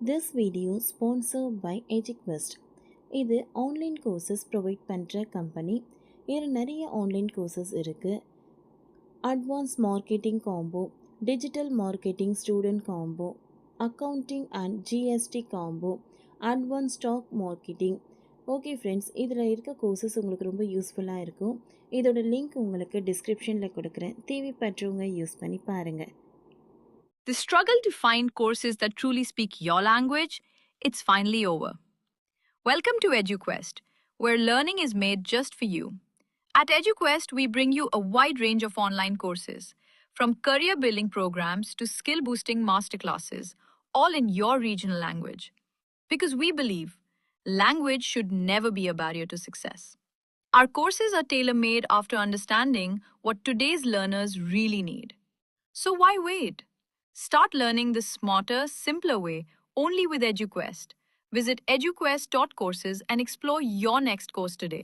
This video sponsored by EduQuest. இது online courses provide பண்ணுற company. இதில் நிறைய ஆன்லைன் கோர்சஸ் இருக்குது. Advance marketing combo, digital marketing student combo, accounting and GST combo, advance stock marketing. Okay friends, இதில் இருக்க courses உங்களுக்கு ரொம்ப யூஸ்ஃபுல்லாக இருக்கும். இதோட லிங்க் உங்களுக்கு டிஸ்கிரிப்ஷனில் கொடுக்குறேன். தேவைப்பட்டவங்க யூஸ் பண்ணி பாருங்கள். The struggle to find courses that truly speak your language, it's finally over. Welcome to EduQuest, where learning is made just for you. At EduQuest, we bring you a wide range of online courses, from career building programs to skill boosting masterclasses, all in your regional language. Because we believe language should never be a barrier to success. Our courses are tailor made after understanding what today's learners really need. So why wait? Start learning the smarter, simpler way only with EduQuest. Visit eduquest.courses and explore your next course today.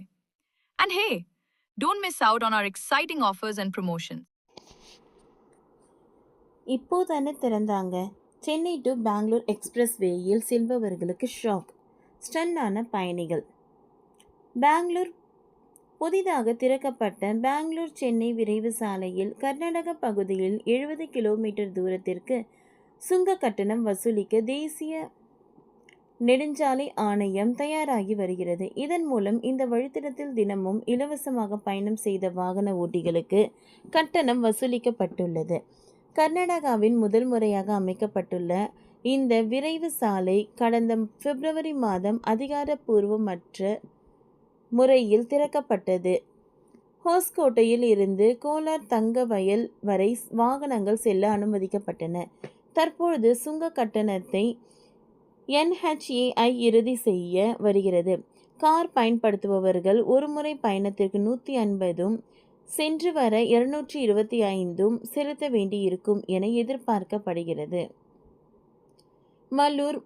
And hey, don't miss out on our exciting offers and promotions. இப்போதானே திறந்தாங்க. Chennai to Bangalore express வேயில் செல்பவர்களுக்கு shock. ஸ்டன்னான பயணிகள். பெங்களூர் புதிதாக திறக்கப்பட்ட பெங்களூர் சென்னை விரைவு சாலையில் கர்நாடக பகுதியில் 70 கிலோமீட்டர் தூரத்திற்கு சுங்க கட்டணம் வசூலிக்க தேசிய நெடுஞ்சாலை ஆணையம் தயாராகி வருகிறது. இதன் மூலம் இந்த வழித்தடத்தில் தினமும் இலவசமாக பயணம் செய்த வாகன ஓட்டிகளுக்கு கட்டணம் வசூலிக்கப்பட்டுள்ளது. கர்நாடகாவின் முதல் முறையாக அமைக்கப்பட்டுள்ள இந்த விரைவு சாலை கடந்த பிப்ரவரி மாதம் அதிகாரப்பூர்வமற்ற முறையில் திறக்கப்பட்டது. ஹோஸ்கோட்டையில் இருந்து கோலார் தங்கவயல் வரை வாகனங்கள் செல்ல அனுமதிக்கப்பட்டன. தற்பொழுது சுங்க கட்டணத்தை NHAI இறுதி செய்ய வருகிறது. கார் பயன்படுத்துபவர்கள் ஒருமுறை பயணத்திற்கு 150 சென்று வர 225 செலுத்த வேண்டியிருக்கும் என எதிர்பார்க்கப்படுகிறது. மல்லூர்,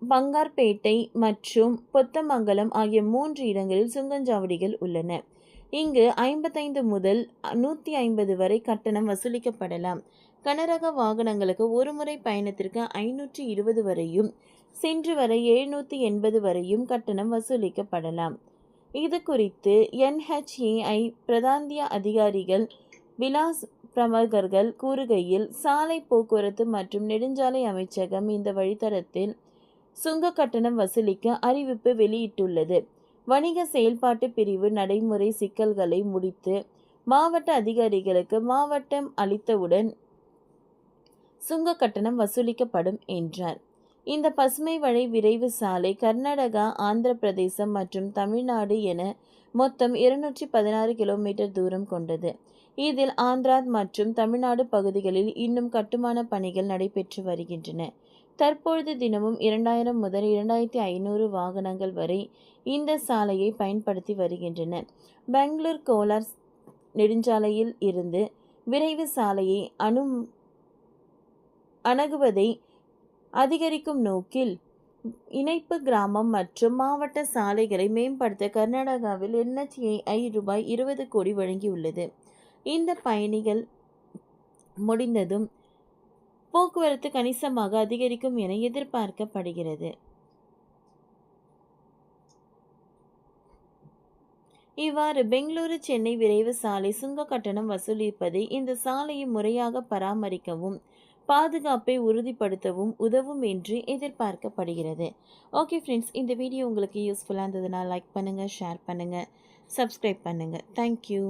பங்கார்பேட்டை மற்றும் பொத்தமங்கலம் ஆகிய 3 இடங்களில் சுங்கச்சாவடிகள் உள்ளன. இங்கு 55 முதல் 150 வரை கட்டணம் வசூலிக்கப்படலாம். கனரக வாகனங்களுக்கு ஒருமுறை பயணத்திற்கு 520 வரையும் சென்று வர 780 வரையும் கட்டணம் வசூலிக்கப்படலாம். இது குறித்து NHAI பிரதாந்திய அதிகாரிகள் விலாஸ் பிரமகர்கள் கூறுகையில், சாலை போக்குவரத்து மற்றும் நெடுஞ்சாலை அமைச்சகம் இந்த வழித்தடத்தில் சுங்க கட்டணம் வசூலிக்க அறிவிப்பு வெளியிட்டுள்ளது. வணிக செயல்பாட்டு பிரிவு நடைமுறை சிக்கல்களை முடித்து மாவட்ட அதிகாரிகளுக்கு மாவட்டம் அளித்தவுடன் சுங்க கட்டணம் வசூலிக்கப்படும் என்றார். இந்த பசுமை வழி விரைவு சாலை கர்நாடகா, ஆந்திர பிரதேசம் மற்றும் தமிழ்நாடு என மொத்தம் 216 கிலோமீட்டர் தூரம் கொண்டது. இதில் ஆந்திரா மற்றும் தமிழ்நாடு பகுதிகளில் இன்னும் கட்டுமான பணிகள் நடைபெற்று வருகின்றன. தற்பொழுது தினமும் 2000 முதல் 2500 வாகனங்கள் வரை இந்த சாலையை பயன்படுத்தி வருகின்றன. பெங்களூர் கோலார் நெடுஞ்சாலையில் இருந்து விரைவு சாலையை அணுகுவதை அதிகரிக்கும் நோக்கில் இணைப்பு கிராமம் மற்றும் மாவட்ட சாலைகளை மேம்படுத்த கர்நாடகாவில் NHAI ரூபாய் 20 கோடி வழங்கியுள்ளது. இந்த பயணிகள் முடிந்ததும் போக்குவரத்து கணிசமாக அதிகரிக்கும் என எதிர்பார்க்கப்படுகிறது. இவ்வாறு பெங்களூரு சென்னை விரைவு சாலை சுங்க கட்டணம் வசூலிப்பதை இந்த சாலையை முறையாக பராமரிக்கவும் பாதுகாப்பை உறுதிப்படுத்தவும் உதவும் என்று எதிர்பார்க்கப்படுகிறது. ஓகே ஃப்ரெண்ட்ஸ், இந்த வீடியோ உங்களுக்கு யூஸ்ஃபுல்லாக இருந்ததுன்னா லைக் பண்ணுங்கள், ஷேர் பண்ணுங்கள், சப்ஸ்கிரைப் பண்ணுங்கள். தேங்க்யூ.